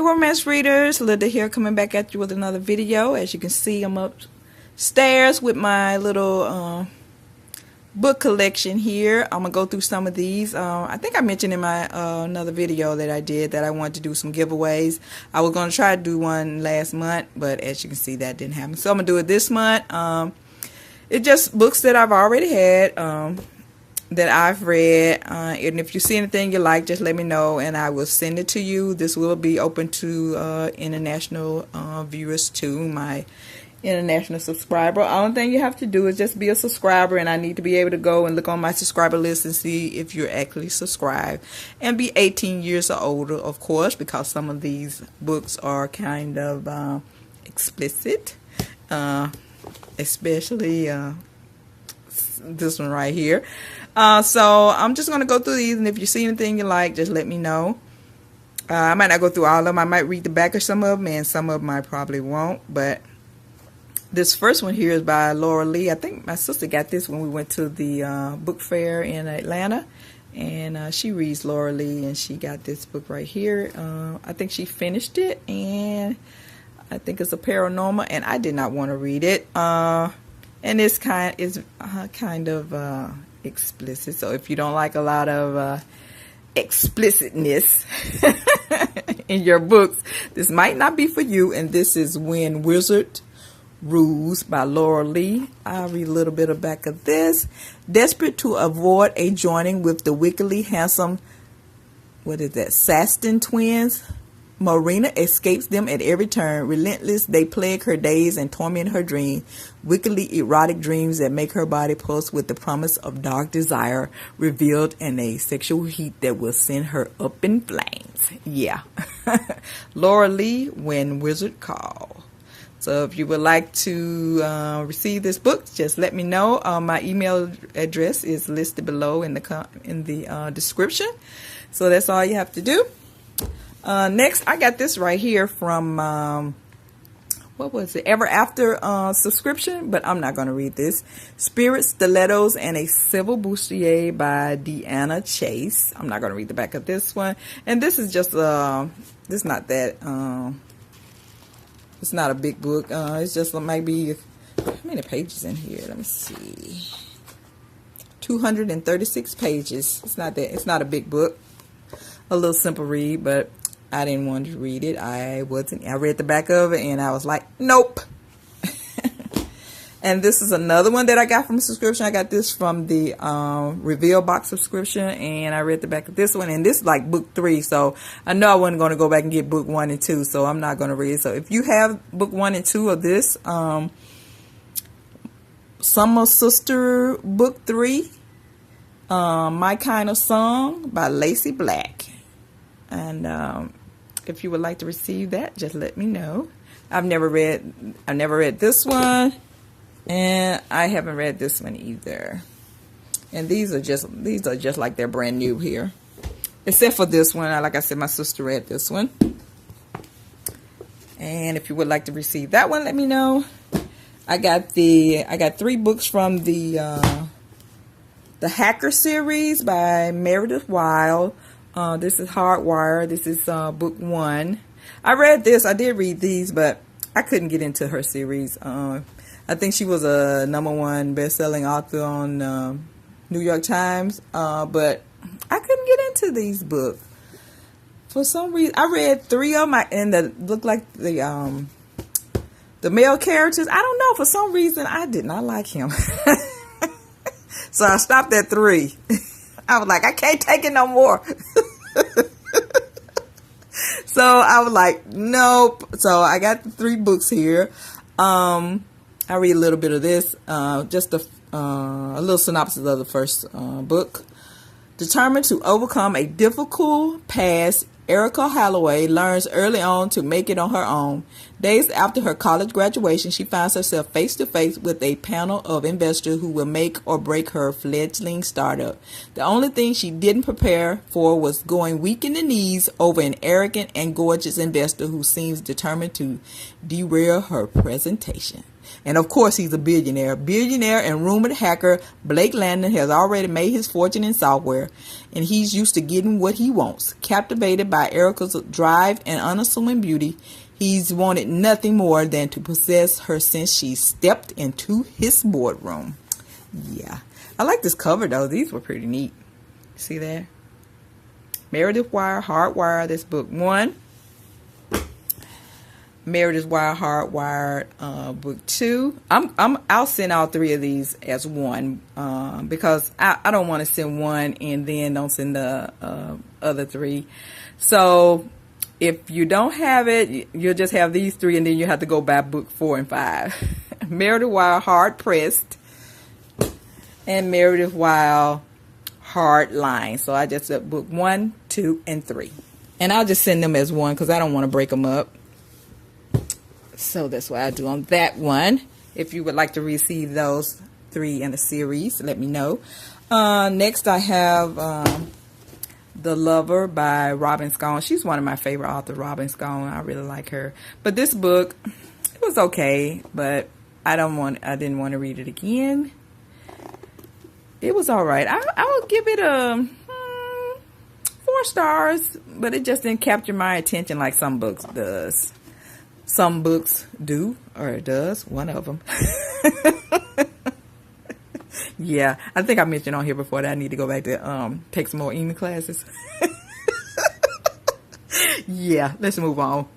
Hey romance readers, Linda here coming back at you with another video. As you can see, I'm upstairs with my little book collection here. I'm gonna go through some of these. I think I mentioned in my another video that I did that I wanted to do some giveaways. I was gonna try to do one last month, but as you can see, that didn't happen. So I'm gonna do it this month. It's just books that I've already had, that I've read, and if you see anything you like, just let me know and I will send it to you. This will be open to international viewers too, my international subscriber. Only thing you have to do is just be a subscriber, and I need to be able to go and look on my subscriber list and see if you're actually subscribed, and be 18 years or older, of course, because some of these books are kind of explicit, especially this one right here. So I'm just going to go through these, and if you see anything you like, just let me know. I might not go through all of them. I might read the back of some of them, and some of them I probably won't. But this first one here is by AdoreR. I think my sister got this when we went to the book fair in Atlanta. And she reads AdoreR, and she got this book right here. I think she finished it, and I think it's a paranormal, and I did not want to read it. And it's kind of explicit, so if you don't like a lot of explicitness in your books, this might not be for you. And this is When Wizard Rules by AdoreR. I'll read a little bit of back of this. Desperate to avoid a joining with the wickedly handsome, Saston twins, Marina escapes them at every turn. Relentless, they plague her days and torment her dreams. Wickedly erotic dreams that make her body pulse with the promise of dark desire revealed in a sexual heat that will send her up in flames. Yeah. AdoreR, When Wizard Call. So if you would like to receive this book, just let me know. My email address is listed below in the description. So that's all you have to do. Next, I got this right here from, what was it? Ever After subscription, but I'm not going to read this. Spirit, Stilettos, and a Civil Bustier by Deanna Chase. I'm not going to read the back of this one. And this is just, it's not that, it's not a big book. It's just maybe, how many pages in here? Let me see. 236 pages. It's not that, it's not a big book. A little simple read, but I didn't want to read it. I read the back of it, and I was like, nope. And this is another one that I got from a subscription. I got this from the Reveal Box subscription, and I read the back of this one. And this is like book 3, so I know I wasn't going to go back and get book 1 and 2, so I'm not going to read it. So if you have book 1 and 2 of this, Summer Sister book 3, My Kind of Song by Lacey Black. And if you would like to receive that, just let me know. I've never read this one, and I haven't read this one either. And these are just like they're brand new here, except for this one. Like I said, my sister read this one. And if you would like to receive that one, let me know. I got 3 books from the Hacker series by Meredith Wild. This is Hardwire. This is book 1. I did read these, but I couldn't get into her series. I think she was a #1 best-selling author on New York Times, but I couldn't get into these books for some reason. I read 3 of them, and that looked like the male characters. I don't know, for some reason I did not like him. So I stopped at 3. I was like, I can't take it no more. So I was like, nope. So I got the 3 books here. I read a little bit of this, just a little synopsis of the first book. Determined to overcome a difficult past, Erica Holloway learns early on to make it on her own. Days after her college graduation, she finds herself face to face with a panel of investors who will make or break her fledgling startup. The only thing she didn't prepare for was going weak in the knees over an arrogant and gorgeous investor who seems determined to derail her presentation. And of course, he's a billionaire. Billionaire and rumored hacker Blake Landon has already made his fortune in software, and he's used to getting what he wants. Captivated by Erica's drive and unassuming beauty, he's wanted nothing more than to possess her since she stepped into his boardroom. Yeah. I like this cover, though. These were pretty neat. See that? Meredith Wire, Hardwire. That's book 1. Meredith Wire, Hardwired, book 2. I'll send all 3 of these as one, because I don't want to send one and then don't send the other 3. So if you don't have it, you'll just have these 3, and then you have to go buy book 4 and 5. Meredith Wire, hard pressed, and Meredith Wire, hard line. So I just said book 1, 2, and 3, and I'll just send them as one because I don't want to break them up. So that's what I do on that one. If you would like to receive those 3 in the series, let me know. Next I have The Lover by Robin Scone. She's one of my favorite authors, Robin Scone. I really like her. But this book, it was okay, but I didn't want to read it again. It was all right. I would give it a 4 stars, but it just didn't capture my attention like some books does. Some books do, or it does, one of them. Yeah, I think I mentioned on here before that I need to go back to take some more evening classes. Yeah, let's move on.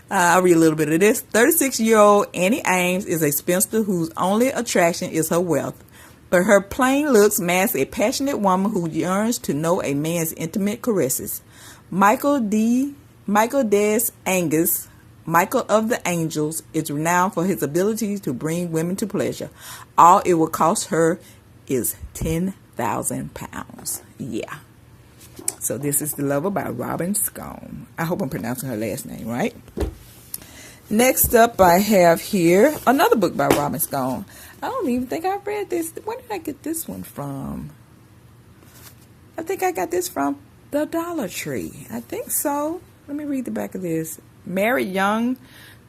I'll read a little bit of this. 36-year-old Annie Ames is a spinster whose only attraction is her wealth. But her plain looks mask a passionate woman who yearns to know a man's intimate caresses. Michael Des Angus, Michael of the Angels, is renowned for his ability to bring women to pleasure. All it will cost her is 10,000 pounds. Yeah. So this is The Lover by Robin Scone. I hope I'm pronouncing her last name right. Next up I have here another book by Robin Scone. I don't even think I've read this. Where did I get this one from? I think I got this from the Dollar Tree. I think so. Let me read the back of this. Married young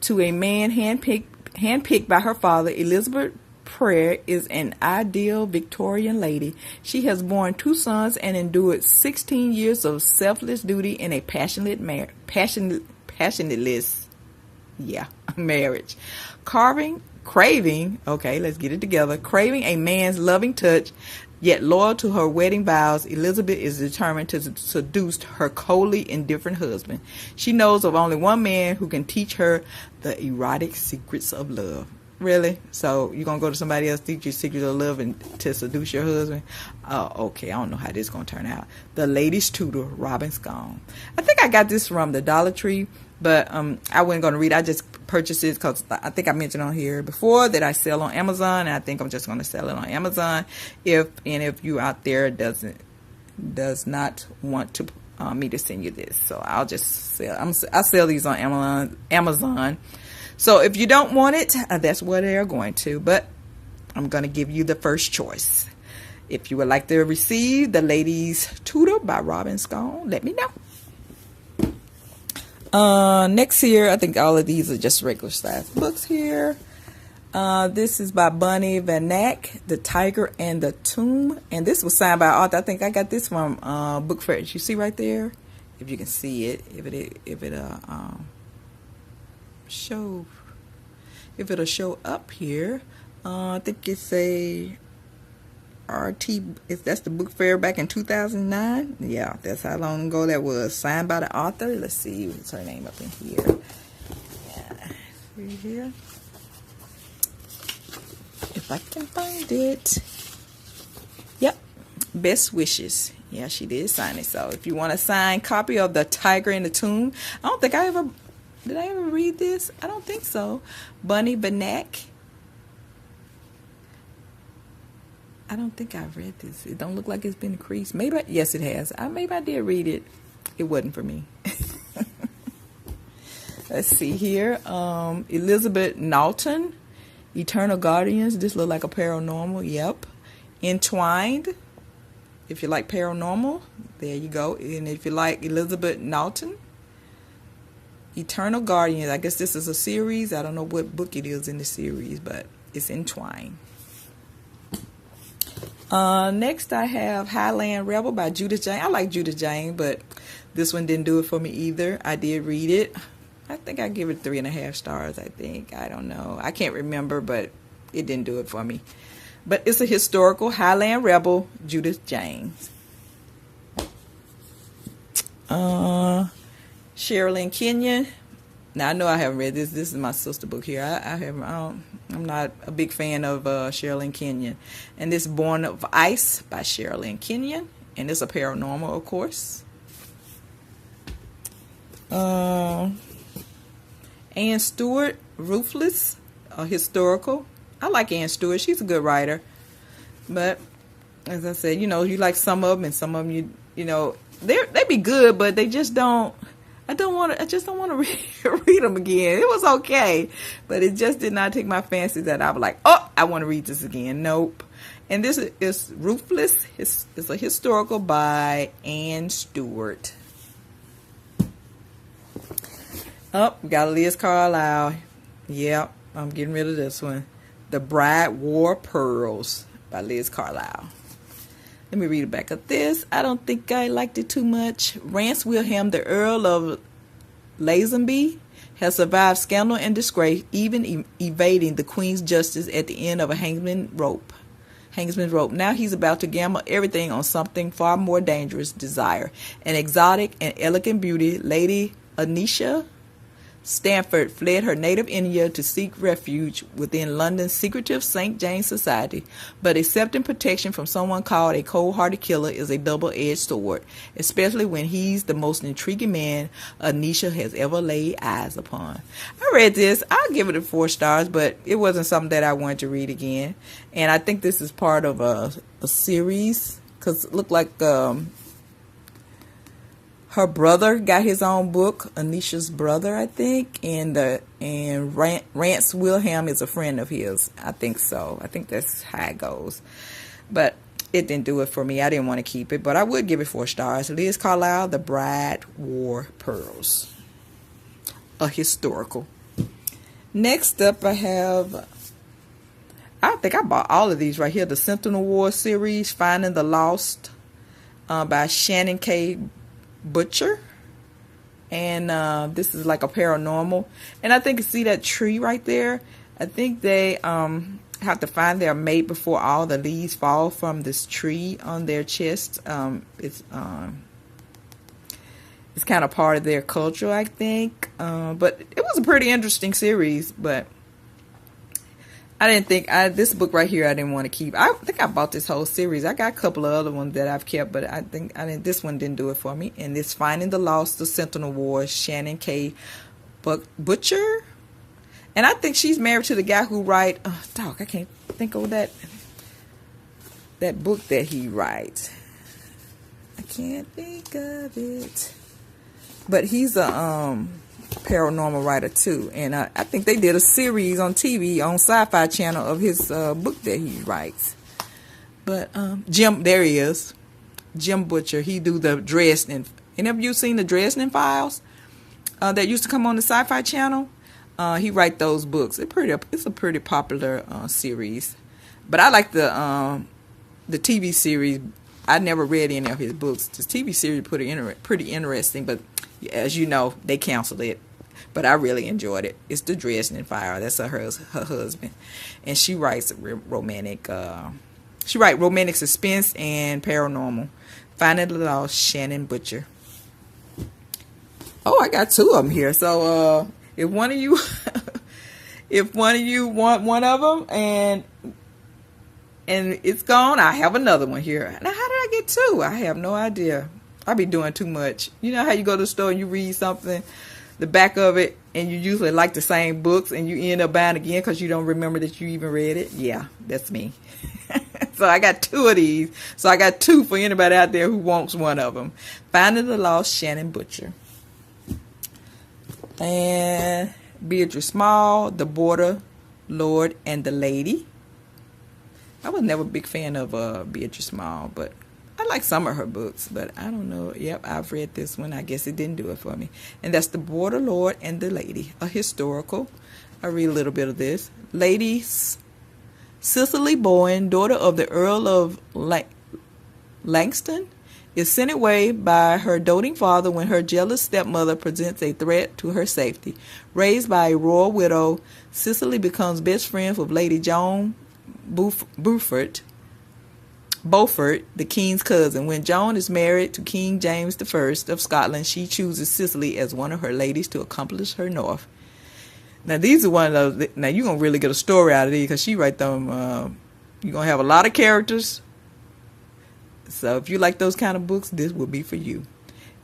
to a man handpicked by her father, Elizabeth Pryor is an ideal Victorian lady. She has borne 2 sons and endured 16 years of selfless duty in a passionless marriage. Craving, okay, let's get it together. Craving a man's loving touch, yet loyal to her wedding vows, Elizabeth is determined to seduce her coldly indifferent husband. She knows of only one man who can teach her the erotic secrets of love. Really? So you're going to go to somebody else, teach you secrets of love and to seduce your husband? Oh, okay. I don't know how this is going to turn out. The Lady's Tutor, Robin Scone. I think I got this from the Dollar Tree, but I wasn't going to read it. I just purchased it because I think I mentioned on here before that I sell on Amazon, and I think I'm just going to sell it on Amazon. If you out there does not want to me to send you this, so I'll just sell. I sell these on Amazon. So if you don't want it, that's where they're going to. But I'm going to give you the first choice. If you would like to receive The Lady's Tutor by Robin Scone, let me know. Next here, I think all of these are just regular size books here. This is by Bonnie Vanek, The Tiger and the Tomb. And this was signed by author. I think I got this from Book Fair. You see right there? If you can see it. If it'll show up here, I think it's a RT. That's the Book Fair back in 2009. Yeah, that's how long ago that was. Signed by the author. Let's see what's her name up in here. Yeah, right here. If I can find it. Yep, Best Wishes. Yeah, she did sign it. So if you want a signed copy of The Tiger in the Tomb, I don't think did I ever read this? I don't think so. Bonnie Vanek. I don't think I've read this. It don't look like it's been increased. Yes, it has. Maybe I did read it. It wasn't for me. Let's see here. Elizabeth Knowlton, Eternal Guardians. This look like a paranormal. Yep. Entwined. If you like paranormal, there you go. And if you like Elizabeth Knowlton, Eternal Guardians. I guess this is a series. I don't know what book it is in the series, but it's entwined. Next I have Highland Rebel by Judith Jane. I like Judith Jane, but this one didn't do it for me either. I did read it. I think I give it 3.5 stars, I think. I don't know. I can't remember, but it didn't do it for me. But it's a historical Highland Rebel, Judith Jane. Sherilyn Kenyon. Now I know I haven't read this. This is my sister book here. I'm not a big fan of Sherilyn Kenyon. And this Born of Ice by Sherilyn Kenyon. And it's a paranormal, of course. Anne Stewart, Ruthless, a historical. I like Anne Stewart. She's a good writer. But as I said, you know, you like some of them, and some of them you know, they be good, but they just don't. I just don't want to read them again. It was okay, but it just did not take my fancy that I was like, oh, I want to read this again. Nope. And this is Ruthless. It's a historical by Anne Stewart. Oh, we got Liz Carlisle. Yep, I'm getting rid of this one. The Bride Wore Pearls by Liz Carlisle. Let me read the back of this. I don't think I liked it too much. Rance Wilhelm, the Earl of Lazenby, has survived scandal and disgrace, even evading the Queen's justice at the end of a hangsman's rope. Now he's about to gamble everything on something far more dangerous, desire. An exotic and elegant beauty, Lady Anisha Stanford fled her native India to seek refuge within London's secretive St. James Society, but accepting protection from someone called a cold-hearted killer is a double-edged sword, especially when he's the most intriguing man Anisha has ever laid eyes upon. I read this. I'll give it 4 stars, but it wasn't something that I wanted to read again. And I think this is part of a series, because it looked like her brother got his own book, Anisha's brother, I think, and Rance Wilhelm is a friend of his. I think so. I think that's how it goes. But it didn't do it for me. I didn't want to keep it, but I would give it 4 stars. Liz Carlisle, The Bride Wore Pearls, a historical. Next up, I think I bought all of these right here. The Sentinel War series, Finding the Lost, by Shannon K. Butcher, and this is like a paranormal. And I think you see that tree right there. I think they have to find their mate before all the leaves fall from this tree on their chest. It's kind of part of their culture, I think. But it was a pretty interesting series. But I didn't think this book right here I didn't want to keep. I think I bought this whole series. I got a couple of other ones that I've kept, but I think this one didn't do it for me. And this Finding the Lost, The Sentinel War, Shannon K. Butcher. And I think she's married to the guy who I can't think of that book that he writes. I can't think of it. But he's a paranormal writer too, and I think they did a series on TV on Sci-Fi Channel of his book that he writes. But Jim, there he is, Jim Butcher. He do the Dresden. And have you seen the Dresden Files that used to come on the Sci-Fi Channel? He write those books. It's a pretty popular series. But I like the TV series. I never read any of his books. The TV series pretty interesting, but as you know, they canceled it. But I really enjoyed it. It's the Dresden Fire. That's her husband. And she writes romantic suspense and paranormal. Finding the Lost, Shannon Butcher. Oh, I got 2 of them here. So if one of you want one of them and it's gone, I have another one here. Now, how did I get 2? I have no idea. I be doing too much. You know how you go to the store and you read something, the back of it, and you usually like the same books, and you end up buying again because you don't remember that you even read it? Yeah, that's me. So I got 2 of these. So I got 2 for anybody out there who wants one of them. Finding the Lost, Shannon Butcher. And Beatrice Small, The Border Lord and the Lady. I was never a big fan of Beatrice Small, but I like some of her books, but I don't know. Yep, I've read this one. I guess it didn't do it for me. And that's The Border Lord and the Lady, a historical. I read a little bit of this. Lady Cicely Bowen, daughter of the Earl of Langston, is sent away by her doting father when her jealous stepmother presents a threat to her safety. Raised by a royal widow, Cicely becomes best friends with Lady Joan Beaufort, the king's cousin. When Joan is married to King James I of Scotland, she chooses Cicely as one of her ladies to accomplish her north. Now, these are one of those. Now, you're going to really get a story out of these because she write them. You're going to have a lot of characters. So, if you like those kind of books, this will be for you.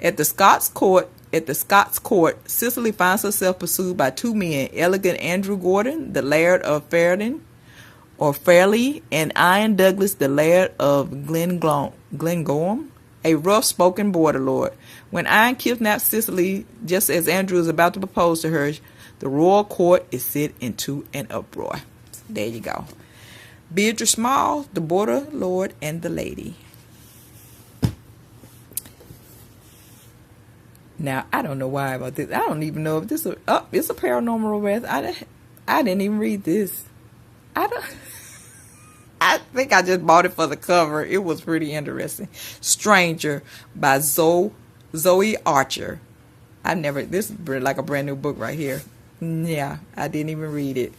At the Scots court, Cicely finds herself pursued by two men, elegant Andrew Gordon, the Laird of Fairley, and Ian Douglas, the Laird of Glengorm, a rough-spoken border lord. When Ian kidnaps Cicely, just as Andrew is about to propose to her, the royal court is set into an uproar. There you go. Beatrice Small, The Border Lord and the Lady. Now, I don't know why about this. I don't even know if this is it's a paranormal romance. I didn't even read this. I think I just bought it for the cover. It was pretty interesting. Stranger by Zoe Archer. This is like a brand new book right here. Yeah, I didn't even read it.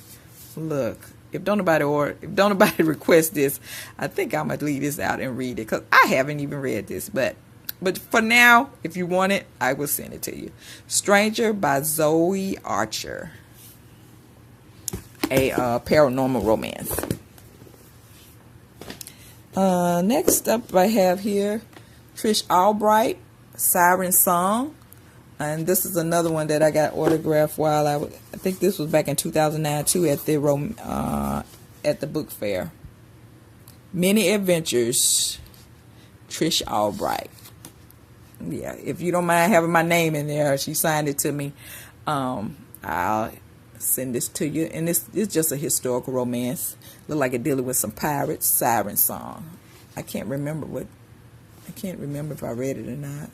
Look, if don't nobody request this, I think I'm gonna leave this out and read it because I haven't even read this. But for now, if you want it, I will send it to you. Stranger by Zoe Archer, a paranormal romance. Next up, I have here Trish Albright, Siren Song. And this is another one that I got autographed while I think this was back in 2009 too at the book fair. Many Adventures, Trish Albright. Yeah, if you don't mind having my name in there, she signed it to me. I'll send this to you. And it's just a historical romance. Look like it dealing with some pirates. Siren Song. I can't remember if I read it or not.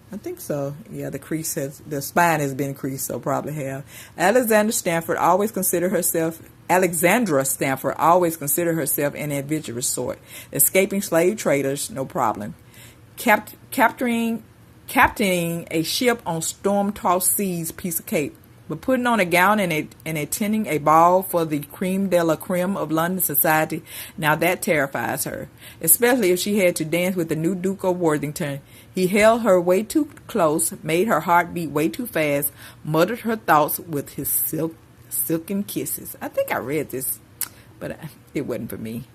I think so. Yeah, the spine has been creased, so probably have. Alexandra Stanford always considered herself an adventurous sort. Escaping slave traders, no problem. Captaining a ship on storm-tossed seas, piece of cake. But putting on a gown and attending a ball for the creme de la creme of London society, now that terrifies her. Especially if she had to dance with the new Duke of Worthington. He held her way too close, made her heart beat way too fast, muttered her thoughts with his silken kisses. I think I read this, but it wasn't for me.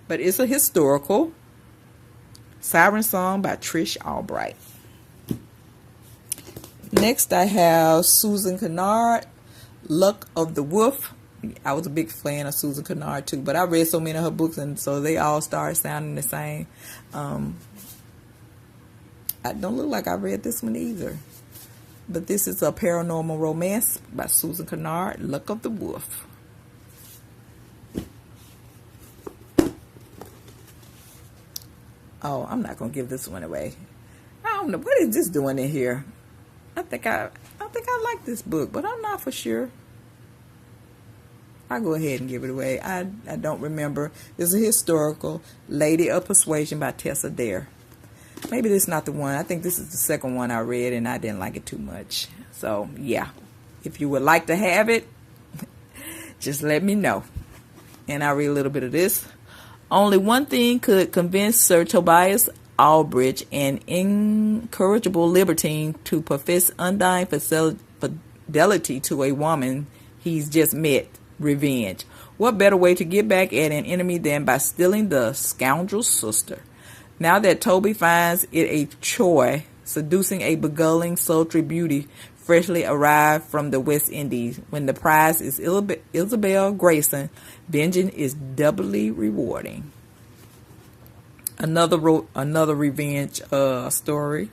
But it's a historical. Siren Song by Trish Albright. Next, I have Susan Kennard, Luck of the Wolf. I was a big fan of Susan Kennard too, but I read so many of her books, and so they all started sounding the same. I don't look like I read this one either. But this is a paranormal romance by Susan Kennard, Luck of the Wolf. Oh, I'm not going to give this one away. I don't know. What is this doing in here? I think I like this book, but I'm not for sure. I'll go ahead and give it away. I don't remember. It's a historical, Lady of Persuasion by Tessa Dare. Maybe this is not the one. I think this is the second one I read, and I didn't like it too much. So, yeah. If you would like to have it, just let me know. And I'll read a little bit of this. Only one thing could convince Sir Tobias Albridge, an incorrigible libertine, to profess undying fidelity to a woman he's just met: revenge. What better way to get back at an enemy than by stealing the scoundrel's sister? Now that Toby finds it a chore seducing a beguiling, sultry beauty freshly arrived from the West Indies, when the prize is Isabel Grayson, vengeance is doubly rewarding. Another revenge story.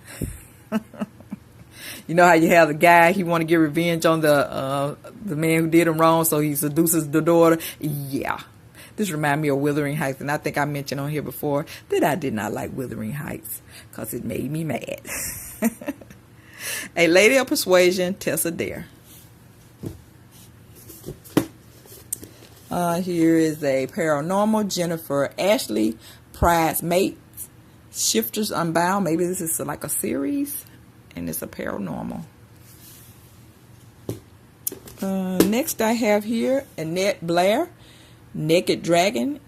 You know how you have the guy, he want to get revenge on the man who did him wrong, so he seduces the daughter. Yeah, This reminds me of Wuthering Heights, and I think I mentioned on here before that I did not like Wuthering Heights because it made me mad. A Lady of Persuasion, Tessa Dare. Here is a Paranormal, Jennifer Ashley, Pride's Mate, Shifters Unbound. Maybe this is like a series, and it's a Paranormal. Next I have here Annette Blair, Naked Dragon,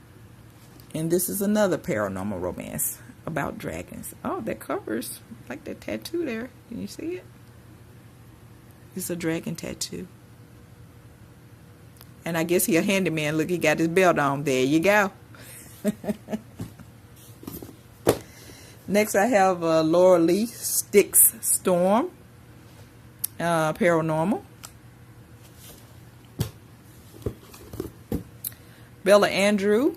and this is another paranormal romance about dragons. Oh, that covers like that tattoo there. Can you see it? It's a dragon tattoo. And I guess he a handyman. Look, he got his belt on. There you go. Next I have Laura Lee, Styx Storm, Paranormal. Bella Andrew,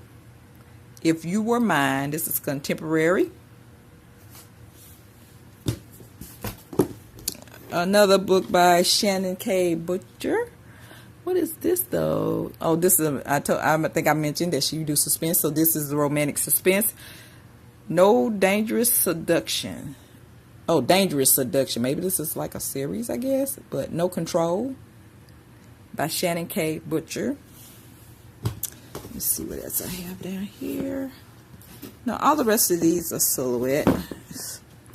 If You Were Mine. This is contemporary. Another book by Shannon K. Butcher. What is this though? Oh, this is I think I mentioned that she do suspense, so this is romantic suspense. No Dangerous Seduction. Oh, Dangerous Seduction. Maybe this is like a series, I guess. But No Control by Shannon K. Butcher. Let's see what else I have down here. Now, all the rest of these are silhouette.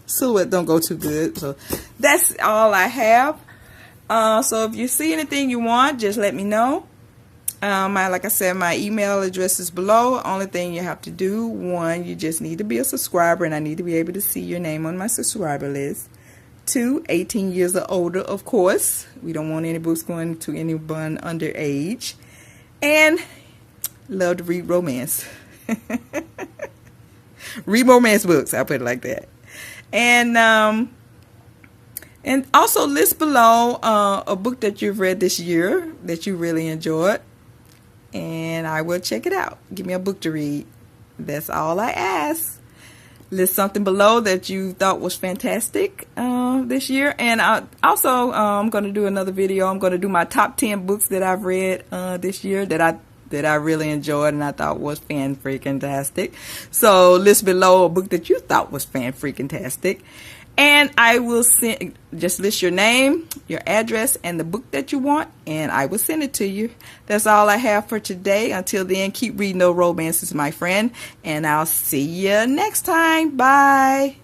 Silhouette don't go too good. So that's all I have. So if you see anything you want, just let me know. Like I said, my email address is below. Only thing you have to do, one, you just need to be a subscriber, and I need to be able to see your name on my subscriber list. 2, 18 years or older, of course. We don't want any books going to anyone underage. And love to read romance. Read romance books, I'll put it like that. And also list below a book that you've read this year that you really enjoyed, and I will check it out. Give me a book to read. That's all I ask. List something below that you thought was fantastic this year. And I'm going to do another video. I'm going to do my top 10 books that I've read this year that I really enjoyed and I thought was fan-freaking-tastic. So list below a book that you thought was fan-freaking-tastic. And I will just list your name, your address, and the book that you want, and I will send it to you. That's all I have for today. Until then, keep reading those romances, my friend, and I'll see you next time. Bye.